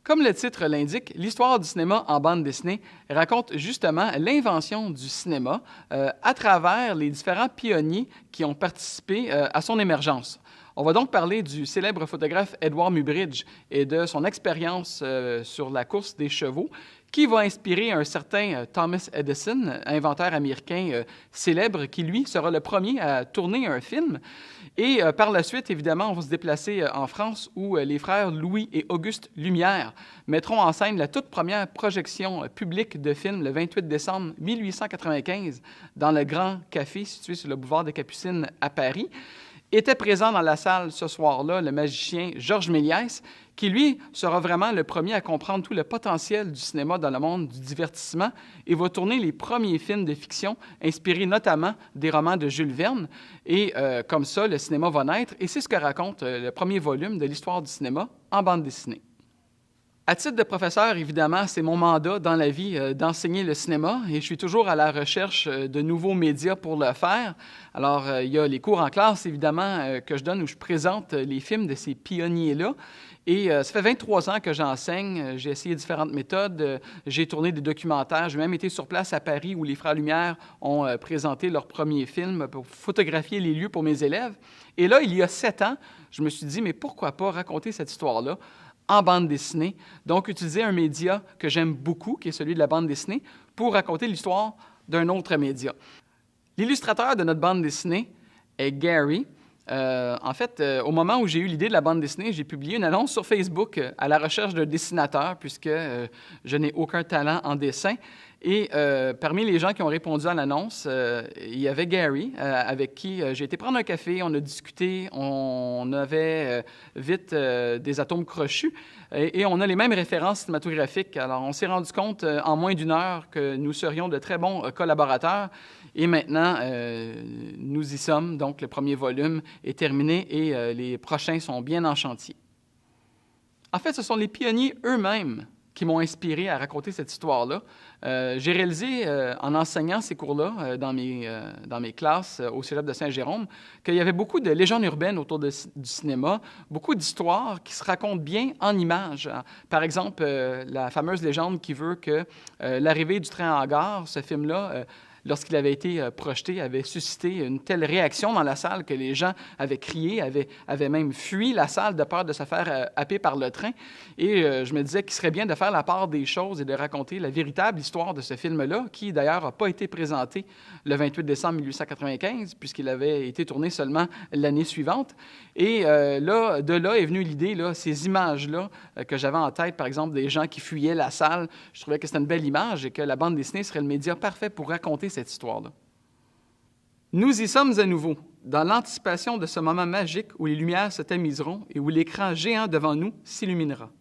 Comme le titre l'indique, l'histoire du cinéma en bande dessinée raconte justement l'invention du cinéma à travers les différents pionniers qui ont participé à son émergence. On va donc parler du célèbre photographe Edward Muybridge et de son expérience sur la course des chevaux, qui va inspirer un certain Thomas Edison, inventeur américain célèbre, qui, lui, sera le premier à tourner un film. Et par la suite, évidemment, on va se déplacer en France où les frères Louis et Auguste Lumière mettront en scène la toute première projection publique de film le 28 décembre 1895 dans le Grand Café situé sur le boulevard des Capucines à Paris. Était présent dans la salle ce soir-là le magicien Georges Méliès, qui, lui, sera vraiment le premier à comprendre tout le potentiel du cinéma dans le monde du divertissement et va tourner les premiers films de fiction inspirés notamment des romans de Jules Verne. Et comme ça, le cinéma va naître, et c'est ce que raconte le premier volume de l'histoire du cinéma en bande dessinée. À titre de professeur, évidemment, c'est mon mandat dans la vie d'enseigner le cinéma et je suis toujours à la recherche de nouveaux médias pour le faire. Alors, il y a les cours en classe, évidemment, que je donne où je présente les films de ces pionniers-là. Et ça fait 23 ans que j'enseigne. J'ai essayé différentes méthodes. J'ai tourné des documentaires. J'ai même été sur place à Paris où les Frères Lumière ont présenté leur premier film pour photographier les lieux pour mes élèves. Et là, il y a 7 ans, je me suis dit, mais pourquoi pas raconter cette histoire-là en bande dessinée, donc utiliser un média que j'aime beaucoup, qui est celui de la bande dessinée, pour raconter l'histoire d'un autre média. L'illustrateur de notre bande dessinée est Gary. En fait, au moment où j'ai eu l'idée de la bande dessinée, j'ai publié une annonce sur Facebook à la recherche d'un dessinateur, puisque je n'ai aucun talent en dessin. Et parmi les gens qui ont répondu à l'annonce, il y avait Gary, avec qui j'ai été prendre un café, on a discuté, on avait vite des atomes crochus, et on a les mêmes références cinématographiques. Alors, on s'est rendu compte en moins d'une heure que nous serions de très bons collaborateurs, et maintenant, nous y sommes. Donc, le premier volume est terminé et les prochains sont bien en chantier. En fait, ce sont les pionniers eux-mêmes qui m'ont inspiré à raconter cette histoire-là. J'ai réalisé, en enseignant ces cours-là dans mes classes au Cégep de Saint-Jérôme, qu'il y avait beaucoup de légendes urbaines autour du cinéma, beaucoup d'histoires qui se racontent bien en images. Par exemple, la fameuse légende qui veut que l'arrivée du train en gare, ce film-là, lorsqu'il avait été projeté, avait suscité une telle réaction dans la salle que les gens avaient crié, avaient même fui la salle de peur de se faire happer par le train. Et je me disais qu'il serait bien de faire la part des choses et de raconter la véritable histoire de ce film-là, qui d'ailleurs n'a pas été présenté le 28 décembre 1895, puisqu'il avait été tourné seulement l'année suivante. Et de là est venue l'idée, ces images-là que j'avais en tête, par exemple, des gens qui fuyaient la salle. Je trouvais que c'était une belle image et que la bande dessinée serait le média parfait pour raconter cette histoire-là. Nous y sommes à nouveau, dans l'anticipation de ce moment magique où les lumières se tamiseront et où l'écran géant devant nous s'illuminera.